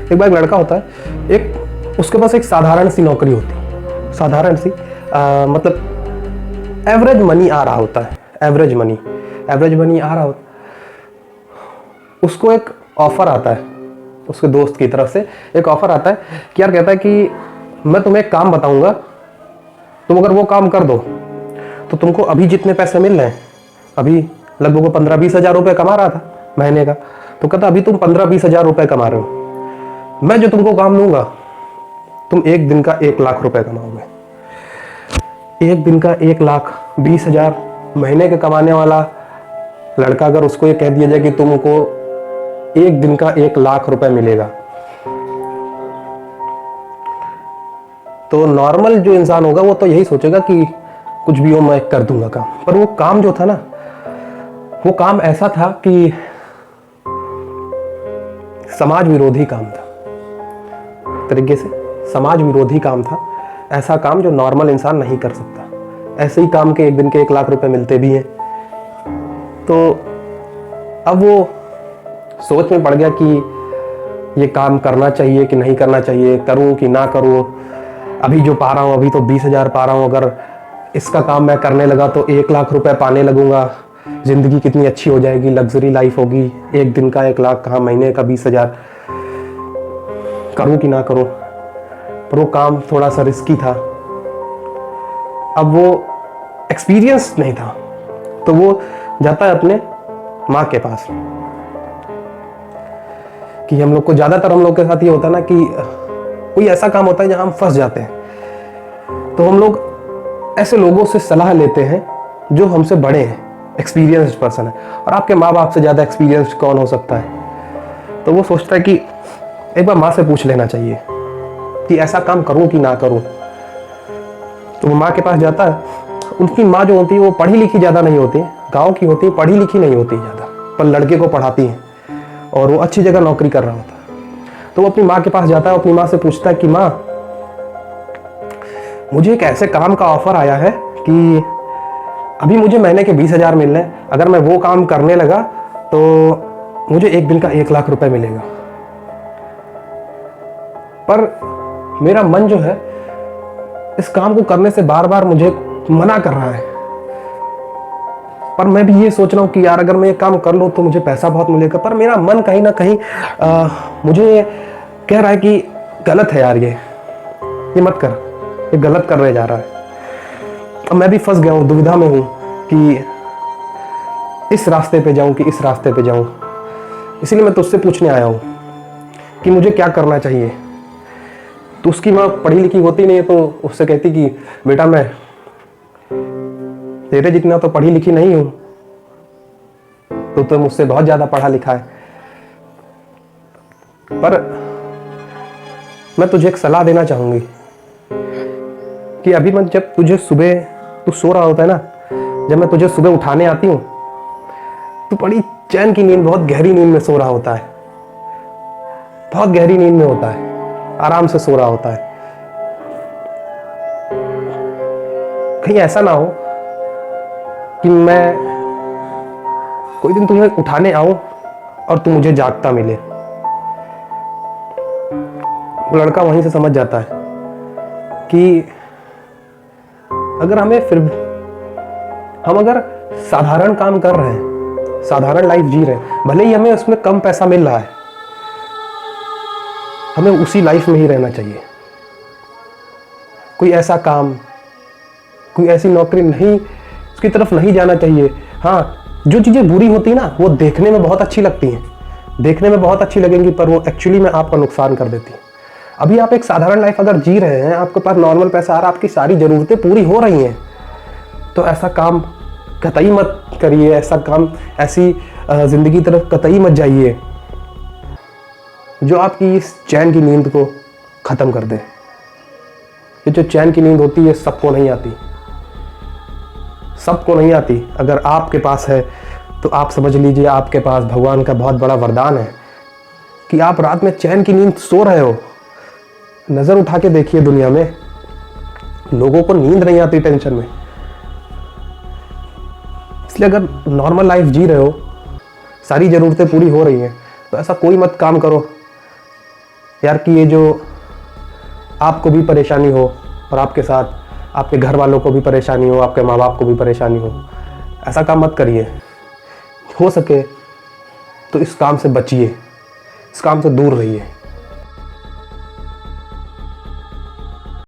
एक बार एक लड़का होता है, एक उसके पास एक साधारण सी नौकरी होती है, साधारण सी मतलब एवरेज मनी आ रहा होता है, एवरेज मनी आ रहा होता है। उसको एक ऑफर आता है, उसके दोस्त की तरफ से एक ऑफर आता है कि यार, कहता है कि मैं तुम्हें एक काम बताऊंगा, तुम अगर वो काम कर दो तो तुमको अभी जितने पैसे मिल रहे हैं, अभी लगभग 15-20 हज़ार रुपये कमा रहा था महीने का, तो कहता अभी तुम 15-20 हज़ार रुपये कमा रहे हो, मैं जो तुमको काम दूंगा तुम एक दिन का 1 लाख रुपए कमाओगे। एक दिन का 1,20,000 महीने के कमाने वाला लड़का, अगर उसको ये कह दिया जाए कि तुमको एक दिन का 1 लाख रुपए मिलेगा, तो नॉर्मल जो इंसान होगा वो तो यही सोचेगा कि कुछ भी हो मैं कर दूंगा काम। पर वो काम जो था ना, वो काम ऐसा था कि समाज विरोधी काम था, तरीके से समाज विरोधी काम था। ऐसा काम जो नॉर्मल इंसान नहीं कर सकता। ऐसे ही काम के एक दिन के 1 लाख रुपए मिलते भी हैं। तो अब वो सोच में पड़ गया कि ये काम करना चाहिए कि नहीं करना चाहिए, करूं कि ना करूं। अभी जो पा रहा हूं, अभी तो 20,000 पा रहा हूं, अगर इसका काम मैं करने लगा तो 1 लाख रुपए पाने लगूंगा, जिंदगी कितनी अच्छी हो जाएगी, लग्जरी लाइफ होगी। एक दिन का 1 लाख कहाँ, महीने का 20,000, करूं कि ना करूं। पर वो काम थोड़ा सा रिस्की था। अब वो एक्सपीरियंस नहीं था, तो वो जाता है अपने माँ के पास। कि हम लोग को ज़्यादातर, हम लोग के साथ ये होता है ना कि कोई ऐसा काम होता है जहाँ हम फंस जाते हैं, तो हम लोग ऐसे लोगों से सलाह लेते हैं जो हमसे बड़े हैं, एक्सपीरियंस्ड पर्सन है। और आपके माँ बाप से ज़्यादा एक्सपीरियंस्ड कौन हो सकता है। तो वो सोचता है कि एक बार माँ से पूछ लेना चाहिए कि ऐसा काम करूं कि ना करूं। तो वो माँ के पास जाता है। उनकी माँ जो होती है वो पढ़ी लिखी ज़्यादा नहीं होती, गांव की होती है, पढ़ी लिखी नहीं होती ज़्यादा, पर लड़के को पढ़ाती हैं और वो अच्छी जगह नौकरी कर रहा होता है। तो वो अपनी माँ के पास जाता है, अपनी माँ से पूछता है कि माँ, मुझे एक ऐसे काम का ऑफर आया है कि अभी मुझे महीने के 20,000 मिल रहे हैं, अगर मैं वो काम करने लगा तो मुझे एक दिन का 1 लाख रुपए मिलेगा। पर मेरा मन जो है इस काम को करने से बार बार मुझे मना कर रहा है। पर मैं भी ये सोच रहा हूँ कि यार, अगर मैं ये काम कर लूँ तो मुझे पैसा बहुत मिलेगा, पर मेरा मन कहीं ना कहीं मुझे कह रहा है कि गलत है यार, ये मत कर, ये गलत कर रहे जा रहा है। अब मैं भी फंस गया हूँ, दुविधा में हूँ कि इस रास्ते पे जाऊँ कि इस रास्ते पे जाऊँ। इसीलिए मैं तुझसे पूछने आया हूँ कि मुझे क्या करना चाहिए। तो उसकी माँ पढ़ी लिखी होती नहीं है, तो उससे कहती कि बेटा, मैं तेरे जितना तो पढ़ी लिखी नहीं हूं, तो मुझसे बहुत ज्यादा पढ़ा लिखा है। पर मैं तुझे एक सलाह देना चाहूंगी कि अभी मैं, जब तुझे सुबह, तू सो रहा होता है ना, जब मैं तुझे सुबह उठाने आती हूँ, तू बड़ी चैन की नींद, बहुत गहरी नींद में सो रहा होता है, बहुत गहरी नींद में होता है, आराम से सो रहा होता है। कहीं ऐसा ना हो कि मैं कोई दिन तुम्हें उठाने आऊं और तुम मुझे जागता मिले। वो लड़का वहीं से समझ जाता है कि अगर हम अगर साधारण काम कर रहे हैं, साधारण लाइफ जी रहे हैं, भले ही हमें उसमें कम पैसा मिल रहा है, हमें उसी लाइफ में ही रहना चाहिए। कोई ऐसा काम, कोई ऐसी नौकरी नहीं, उसकी तरफ नहीं जाना चाहिए। हाँ, जो चीज़ें बुरी होती है ना, वो देखने में बहुत अच्छी लगती हैं, देखने में बहुत अच्छी लगेंगी, पर वो एक्चुअली में आपका नुकसान कर देती है। अभी आप एक साधारण लाइफ अगर जी रहे हैं, आपके पास नॉर्मल पैसा आ रहा है, आपकी सारी ज़रूरतें पूरी हो रही हैं, तो ऐसा काम कतई मत करिए, ऐसा काम, ऐसी ज़िंदगी तरफ कतई मत जाइए जो आपकी इस चैन की नींद को ख़त्म कर दे। ये जो चैन की नींद होती है सबको नहीं आती, सबको नहीं आती। अगर आपके पास है तो आप समझ लीजिए आपके पास भगवान का बहुत बड़ा वरदान है कि आप रात में चैन की नींद सो रहे हो। नज़र उठा के देखिए, दुनिया में लोगों को नींद नहीं आती टेंशन में। इसलिए अगर नॉर्मल लाइफ जी रहे हो, सारी ज़रूरतें पूरी हो रही हैं, तो ऐसा कोई मत काम करो यार कि ये जो आपको भी परेशानी हो और आपके साथ आपके घर वालों को भी परेशानी हो, आपके माँ बाप को भी परेशानी हो, ऐसा काम मत करिए। हो सके तो इस काम से बचिए, इस काम से दूर रहिए।